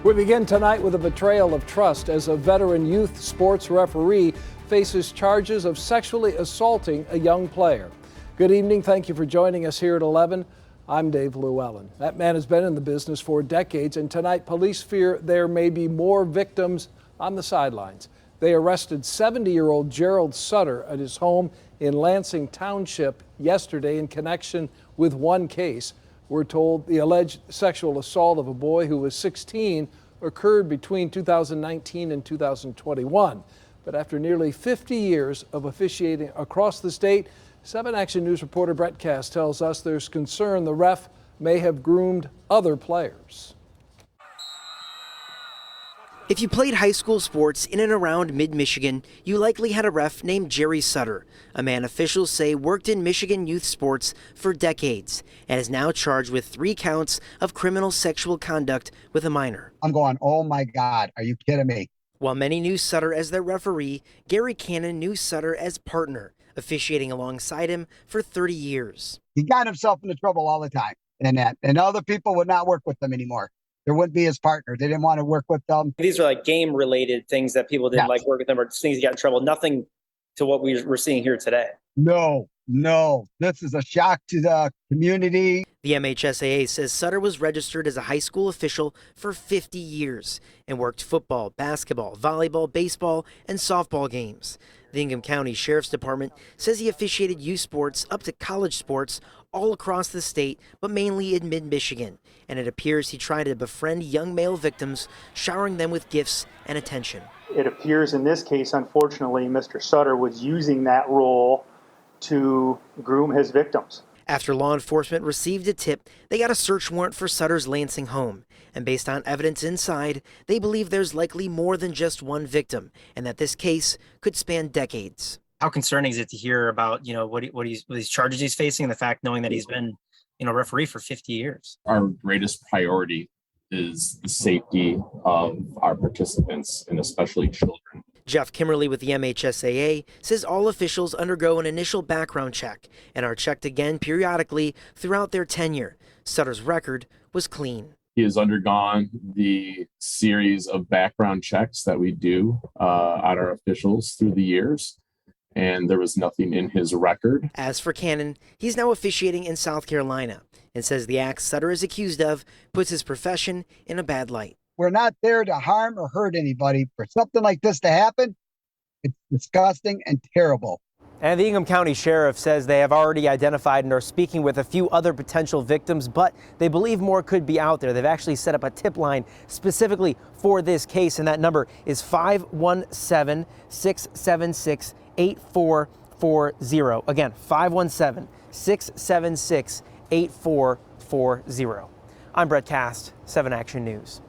We begin tonight with a betrayal of trust as a veteran youth sports referee faces charges of sexually assaulting a young player. Good evening. Thank you for joining us here at 11. I'm Dave Llewellyn. That man has been in the business for decades, and tonight police fear there may be more victims on the sidelines. They arrested 70-year-old Gerald Sutter at his home in Lansing Township yesterday in connection with one case. We're told the alleged sexual assault of a boy who was 16 occurred between 2019 and 2021. But after nearly 50 years of officiating across the state, 7 Action News reporter Brett Cass tells us there's concern the ref may have groomed other players. If you played high school sports in and around mid-Michigan, you likely had a ref named Jerry Sutter, a man officials say worked in Michigan youth sports for decades and is now charged with 3 counts of criminal sexual conduct with a minor. I'm going, oh my God, are you kidding me? While many knew Sutter as their referee, Gary Cannon knew Sutter as partner, officiating alongside him for 30 years. He got himself into trouble all the time, and other people would not work with them anymore. There wouldn't be his partner. They didn't want to work with them. These are like game-related things that people didn't like work with them, or things that got in trouble. Nothing to what we're seeing here today. No. This is a shock to the community. The MHSAA says Sutter was registered as a high school official for 50 years and worked football, basketball, volleyball, baseball, and softball games. The Ingham County Sheriff's Department says he officiated youth sports up to college sports all across the state, but mainly in mid-Michigan. And it appears he tried to befriend young male victims, showering them with gifts and attention. It appears in this case, unfortunately, Mr. Sutter was using that role to groom his victims. After law enforcement received a tip, they got a search warrant for Sutter's Lansing home. And based on evidence inside, they believe there's likely more than just one victim and that this case could span decades. How concerning is it to hear about, what these charges he's facing, and the fact knowing that he's been, referee for 50 years? Our greatest priority is the safety of our participants, and especially children. Jeff Kimmerly with the MHSAA says all officials undergo an initial background check and are checked again periodically throughout their tenure. Sutter's record was clean. He has undergone the series of background checks that we do on our officials through the years, and there was nothing in his record. As for Cannon, he's now officiating in South Carolina and says the acts Sutter is accused of puts his profession in a bad light. We're not there to harm or hurt anybody. For something like this to happen, it's disgusting and terrible. And the Ingham County Sheriff says they have already identified and are speaking with a few other potential victims, but they believe more could be out there. They've actually set up a tip line specifically for this case, and that number is 517-676-8440. Again, 517-676-8440. I'm Brett Cast, 7 Action News.